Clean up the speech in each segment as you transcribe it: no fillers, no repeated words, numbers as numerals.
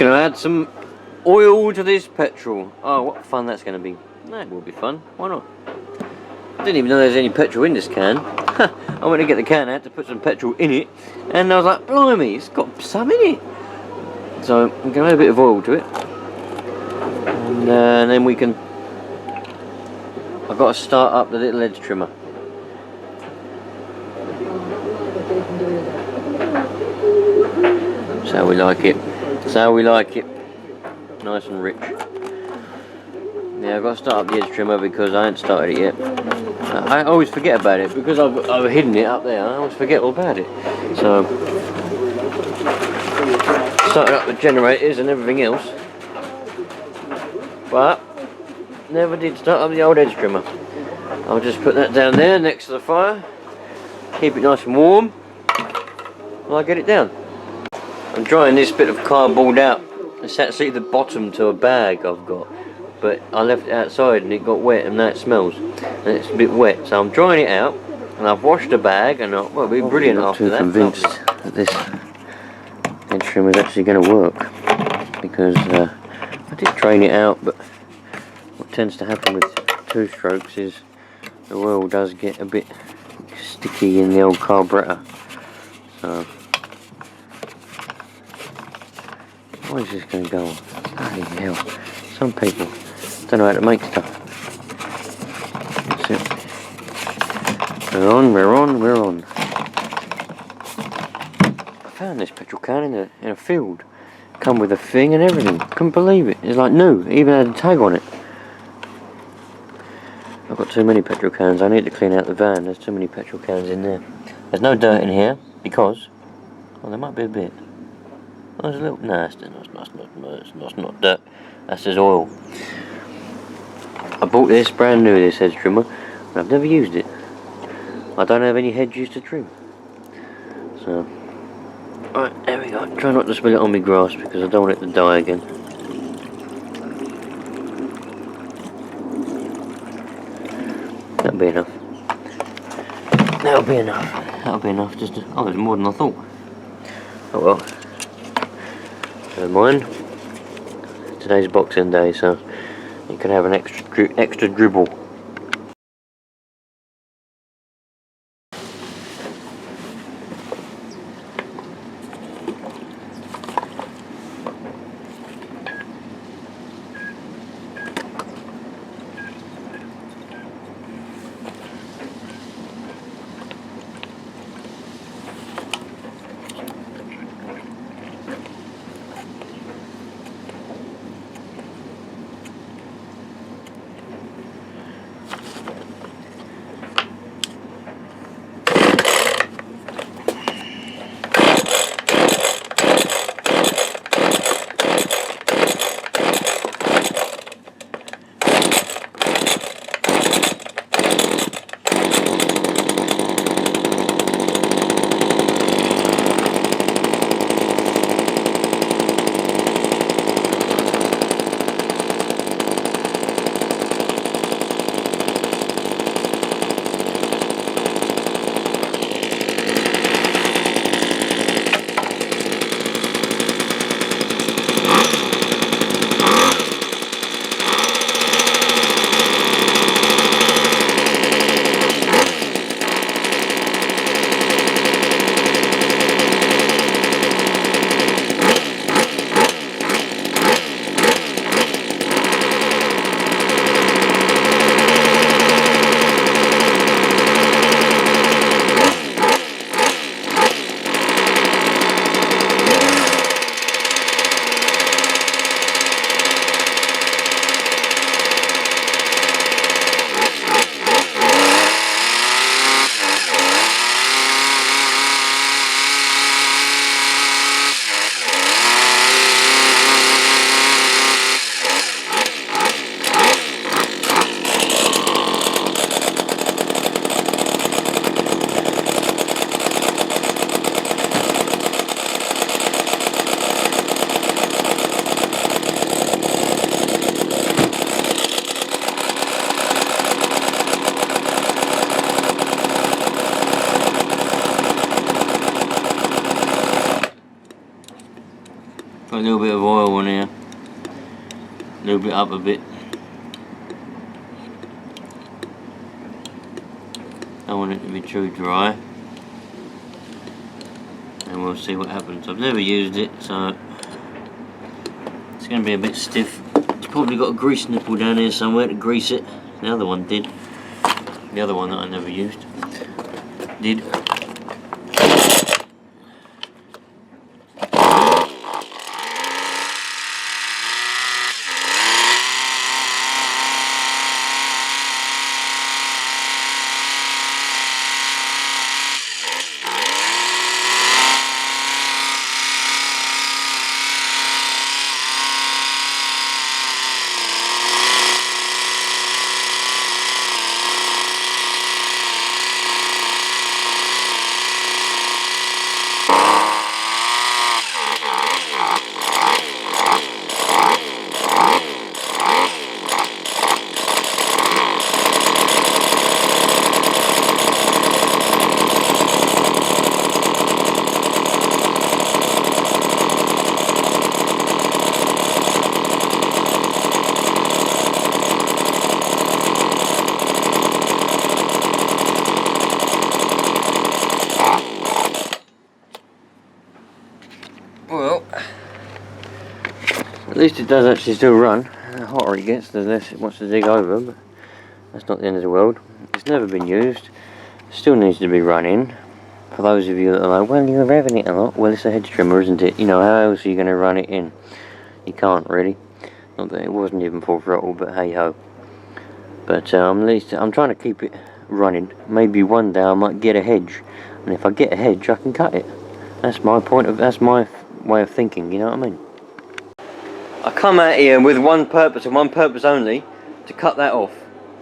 going to add some oil to this petrol. Oh, what fun that's going to be. That will be fun. Why not? I didn't even know there's any petrol in this can. I went to get the can out to put some petrol in it, and I was like, blimey, it's got some in it. So I'm going to add a bit of oil to it, and then we can. I've got to start up the little edge trimmer. That's how we like it. That's how we like it. Nice and rich. Yeah, I've got to start up the edge trimmer because I ain't started it yet. I always forget about it because I've hidden it up there. I always forget all about it. So, started up the generators and everything else, but never did start up the old edge trimmer. I'll just put that down there next to the fire, keep it nice and warm while I get it down. I'm drying this bit of cardboard out. It's actually the bottom to a bag I've got, but I left it outside and it got wet and now it smells and it's a bit wet, so I'm drying it out and I've washed the bag and well, it'll be brilliant after that. I'm convinced that this edge trimmer is actually going to work because I did train it out, but what tends to happen with two strokes is the oil does get a bit sticky in the old carburetor. So why is this going to go on? Bloody hell. Some people don't know how to make stuff. That's it. We're on, we're on, we're on. I found this petrol can in a field. Come with a thing and everything. Couldn't believe it. It's like new. It even had a tag on it. I've got too many petrol cans. I need to clean out the van. There's too many petrol cans in there. There's no dirt in here because... well, there might be a bit. Oh, there's a little... no, it's not dirt. That's just oil. I bought this brand new, this hedge trimmer, and I've never used it. I don't have any hedges to trim. So... right, there we go. Try not to spill it on my grass because I don't want it to die again. That'll be enough. That'll be enough. That'll be enough. Just to, oh, there's more than I thought. Oh well. Never mind. Today's Boxing Day, so you could have an extra dribble. little bit of oil on here, a little bit up a bit. Don't want it to be too dry, and we'll see what happens. I've never used it, so it's going to be a bit stiff. It's probably got a grease nipple down here somewhere to grease it. The other one did. The other one that I never used did. Well, at least it does actually still run. The hotter it gets, the less it wants to dig over, but that's not the end of the world. It's never been used. Still needs to be running. For those of you that are like, well, you're revving it a lot. Well, it's a hedge trimmer, isn't it? You know, how else are you going to run it in? You can't really. Not that it wasn't even full throttle, but hey ho. But at least I'm trying to keep it running. Maybe one day I might get a hedge, and if I get a hedge, I can cut it. That's my way of thinking, you know what I mean? I come out here with one purpose and one purpose only, to cut that off.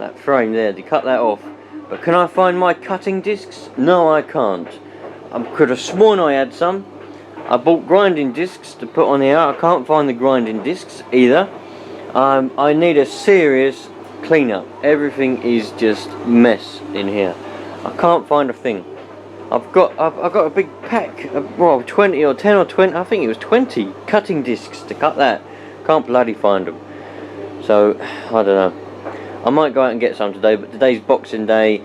That frame there, to cut that off. But can I find my cutting discs? No, I can't. I could have sworn I had some. I bought grinding discs to put on here. I can't find the grinding discs either. I need a serious cleanup. Everything is just mess in here. I can't find a thing. I've got a big pack of, well, 20 or 10 or 20, I think it was 20 cutting discs to cut that. Can't bloody find them. So, I don't know. I might go out and get some today, but today's Boxing Day.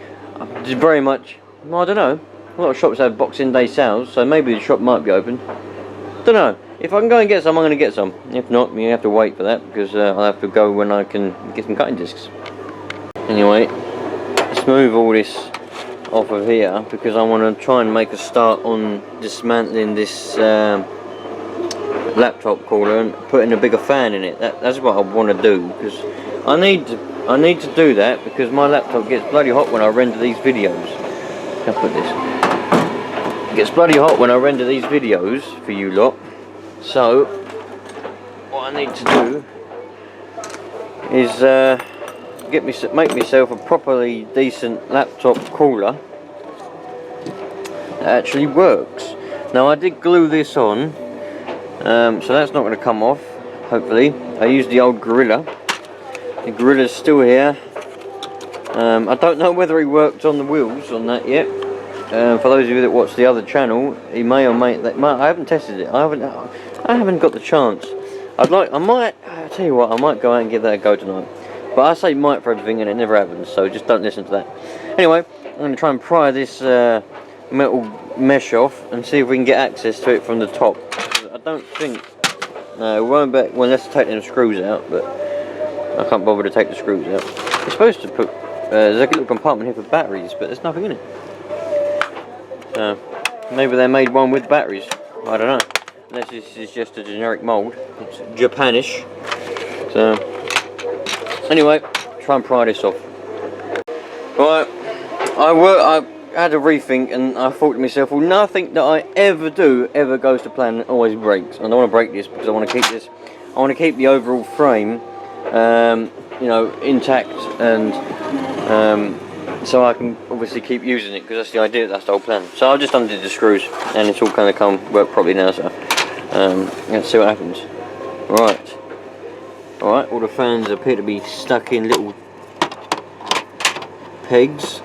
Very much, well, I don't know. A lot of shops have Boxing Day sales, so maybe the shop might be open. Don't know. If I can go and get some, I'm going to get some. If not, you have to wait for that, because I'll have to go when I can get some cutting discs. Anyway, let's move all this off of here, because I want to try and make a start on dismantling this laptop cooler and putting a bigger fan in it. That's what I want to do, because I need to do that, because my laptop gets bloody hot when I render these videos. How put this? It gets bloody hot when I render these videos for you lot. So what I need to do is make myself a properly decent laptop cooler that actually works. Now I did glue this on, so that's not going to come off, hopefully. I used the old Gorilla. The Gorilla's still here. I don't know whether he worked on the wheels on that yet. For those of you that watch the other channel, he may or may I haven't tested it. I haven't got the chance. I tell you what, I might go out and give that a go tonight. But I say might for everything and it never happens, so just don't listen to that. Anyway, I'm going to try and pry this metal mesh off and see if we can get access to it from the top. I don't think, no, it won't be, well, let's take them screws out, but I can't bother to take the screws out. You're supposed to put, there's a little compartment here for batteries, but there's nothing in it. So, maybe they made one with batteries, I don't know. Unless this is just a generic mould, it's Japanish. So, anyway, try and pry this off. Right, I had a rethink and I thought to myself, well, nothing that I ever do ever goes to plan and always breaks. And I don't want to break this because I want to keep this. I want to keep the overall frame, you know, intact, and so I can obviously keep using it, because that's the idea. That's the whole plan. So I just undid the screws and it's all kind of work properly now. So let's see what happens. Right. Alright, all the fans appear to be stuck in little pegs.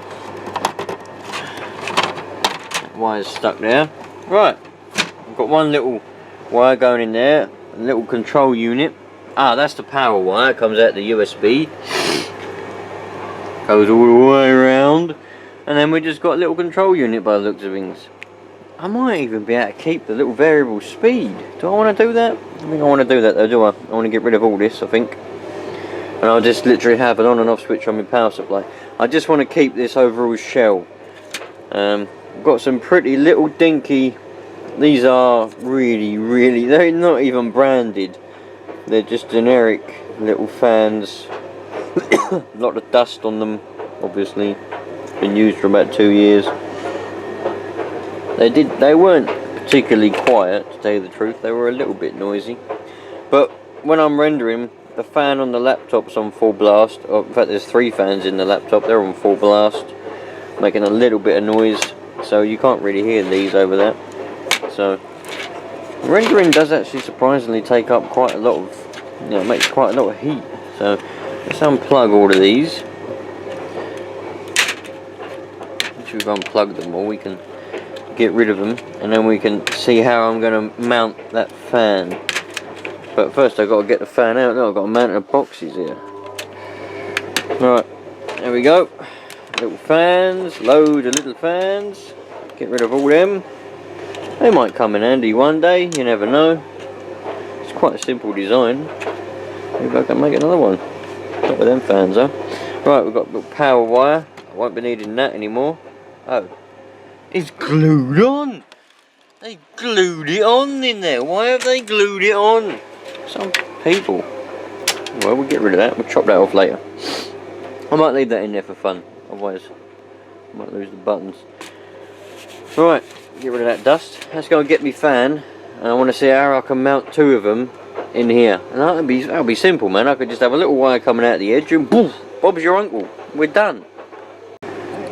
That wire's stuck there. Right, I've got one little wire going in there. a little control unit. Ah, that's the power wire. It comes out the USB. Goes all the way around. And then we just got a little control unit by the looks of things. I might even be able to keep the little variable speed. Do I want to do that? I think I want to do that though, do I? I want to get rid of all this, I think. And I'll just literally have an on and off switch on my power supply. I just want to keep this overall shell. I've got some pretty little dinky. These are really, they're not even branded. They're just generic little fans. A lot of dust on them, obviously. Been used for about 2 years. They weren't particularly quiet, to tell you the truth. They were a little bit noisy. But when I'm rendering, the fan on the laptop's on full blast. In fact, there's 3 fans in the laptop. They're on full blast, making a little bit of noise. So you can't really hear these over there. So rendering does actually surprisingly take up quite a lot of, you know, it makes quite a lot of heat. So let's unplug all of these. Once we've unplugged them all, we can get rid of them, and then we can see how I'm going to mount that fan. But first I've got to get the fan out. No, I've got to mount the boxes here. Right, there we go. Little fans, load of little fans. Get rid of all them. They might come in handy one day, you never know. It's quite a simple design. Maybe I can make another one. Not with them fans though. Right, we've got a little power wire. I won't be needing that anymore. Oh, it's glued on! They glued it on in there. Why have they glued it on? Some people. Well, we'll get rid of that. We'll chop that off later. I might leave that in there for fun. Otherwise, I might lose the buttons. Right, get rid of that dust. Let's go and get me fan. And I want to see how I can mount 2 of them in here. And that'll be simple, man. I could just have a little wire coming out the edge and poof, Bob's your uncle. We're done.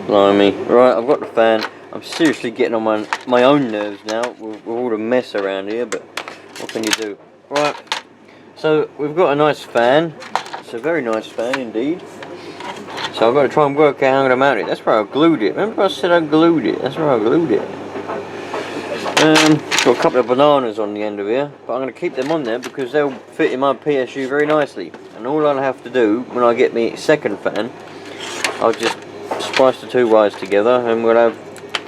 Blimey. Right, I've got the fan. I'm seriously getting on my own nerves now with all the mess around here, but what can you do? Right, so we've got a nice fan. It's a very nice fan indeed. So I've got to try and work out how I'm going to mount it. That's where I glued it. Remember I said I glued it? That's where I glued it. Got a couple of bananas on the end of here, but I'm going to keep them on there because they'll fit in my PSU very nicely. And all I'll have to do when I get my second fan, I'll just splice the 2 wires together and we'll have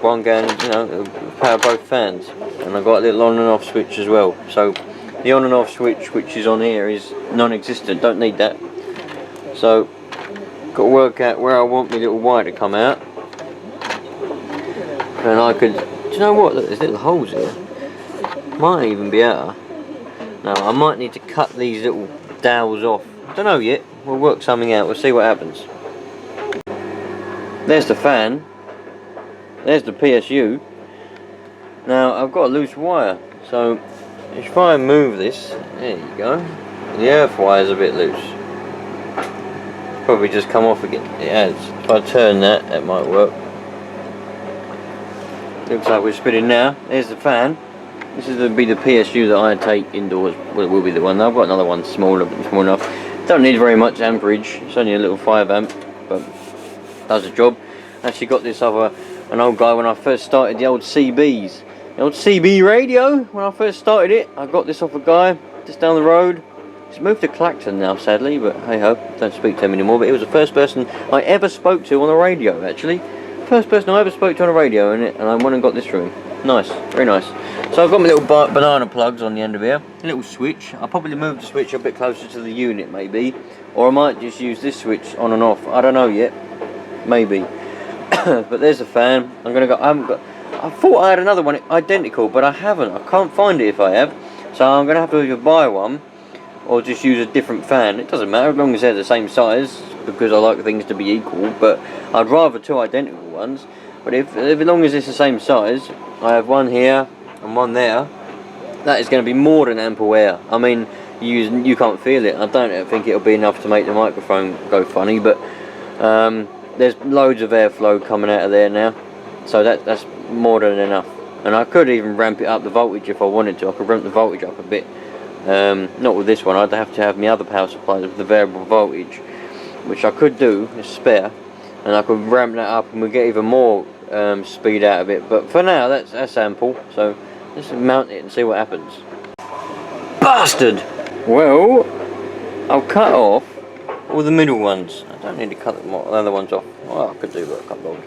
one going, you know, power both fans. And I've got a little on and off switch as well. So the on and off switch which is on here is non-existent, don't need that. So got to work out where I want my little wire to come out. And I could, do you know what, look, there's little holes here. Might even be able to. No, I might need to cut these little dowels off. Don't know yet, we'll work something out, we'll see what happens. There's the fan. There's the PSU. Now I've got a loose wire, so if I move this, there you go. The earth wire's a bit loose. Probably just come off again. It has. If I turn that, that might work. Looks like we're spinning now. There's the fan. This is be the PSU that I take indoors. Well, it will be the one. I've got another one smaller, but small enough. Don't need very much amperage. It's only a little 5 amp, but does the job. Actually got this off an old guy when I first started the old CBs. The old CB radio, when I first started it, I got this off a guy just down the road. He's moved to Clacton now, sadly, but hey ho, don't speak to him anymore. But he was the first person I ever spoke to on the radio, actually. First person I ever spoke to on the radio, and I went and got this from him. Nice, very nice. So I've got my little banana plugs on the end of here, a little switch. I'll probably move the switch a bit closer to the unit, maybe. Or I might just use this switch on and off. I don't know yet. Maybe. But there's a fan. I'm gonna go. I thought I had another one identical, but I haven't. I can't find it if I have. So I'm gonna have to either buy one or just use a different fan. It doesn't matter as long as they're the same size, because I like things to be equal. But I'd rather 2 identical ones. But if as long as it's the same size, I have one here and one there. That is going to be more than ample air. I mean, you can't feel it. I don't think it'll be enough to make the microphone go funny, but there's loads of airflow coming out of there now, so that's more than enough. And I could even ramp it up the voltage if I wanted to. I could ramp the voltage up a bit. Not with this one. I'd have to have my other power supplies with the variable voltage, which I could do, it's spare, and I could ramp that up and we'll get even more speed out of it. But for now, that's ample. So let's mount it and see what happens. bastard! Well, I'll cut off all the middle ones. I don't need to cut the other ones off. Well, I could do that a couple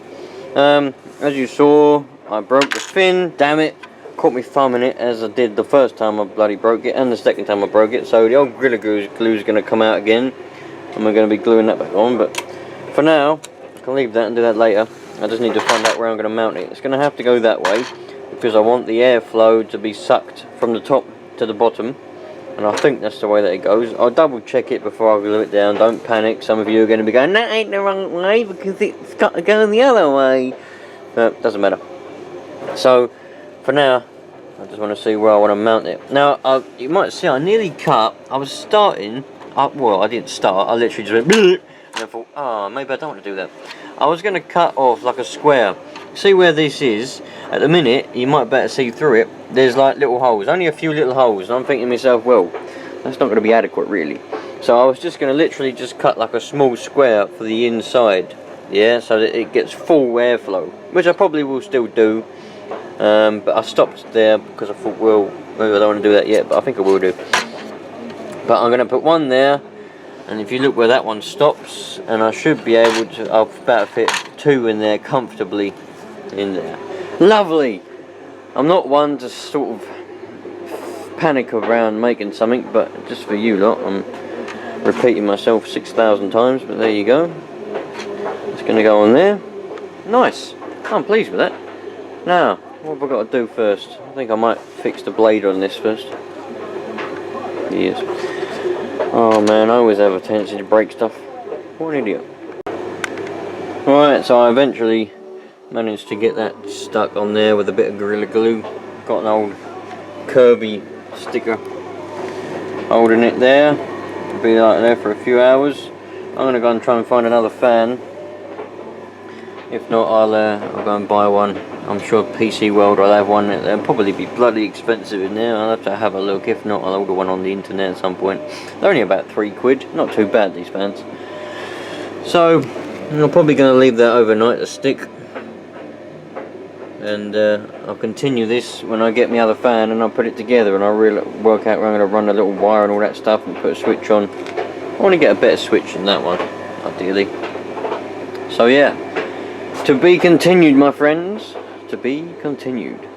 of. As you saw, I broke the fin. Damn it! Caught me thumbing it as I did the first time I bloody broke it, and the second time I broke it. So the old Gorilla Glue is going to come out again, and we're going to be gluing that back on. But for now, I can leave that and do that later. I just need to find out where I'm going to mount it. It's going to have to go that way because I want the airflow to be sucked from the top to the bottom, and I think that's the way that it goes. I'll double check it before I glue it down. Don't panic. Some of you are going to be going, that ain't the wrong way because it's got to go the other way. But doesn't matter. So for now, I just want to see where I want to mount it. Now, you might see I nearly cut. I was starting up. Well, I didn't start. I literally just went and I thought, oh, maybe I don't want to do that. I was going to cut off like a square. See where this is? At the minute, you might better see through it. There's like little holes, only a few little holes. And I'm thinking to myself, well, that's not going to be adequate really. So I was just going to literally just cut like a small square for the inside. Yeah, so that it gets full airflow, which I probably will still do. But I stopped there because I thought, well, maybe I don't want to do that yet, but I think I will do. But I'm going to put one there, and if you look where that one stops, and I should be able to, I'll about fit two in there comfortably in there. Lovely! I'm not one to sort of panic around making something, but just for you lot, I'm repeating myself 6,000 times, but there you go. It's going to go on there. Nice! I'm pleased with that. Now, what have I got to do first? I think I might fix the blade on this first. Yes. Oh man, I always have a tendency to break stuff. What an idiot. Alright, so I eventually managed to get that stuck on there with a bit of Gorilla Glue. Got an old Kirby sticker holding it there. It'll be like there for a few hours. I'm going to go and try and find another fan. If not, I'll go and buy one. I'm sure PC World will have one. They'll probably be bloody expensive in there. I'll have to have a look. If not, I'll order one on the internet at some point. They're only about £3. Not too bad, these fans. So, I'm probably going to leave that overnight to stick. And I'll continue this when I get my other fan and I'll put it together and I'll really work out where I'm going to run the little wire and all that stuff and put a switch on. I want to get a better switch than that one, ideally. So yeah. To be continued, my friends. To be continued.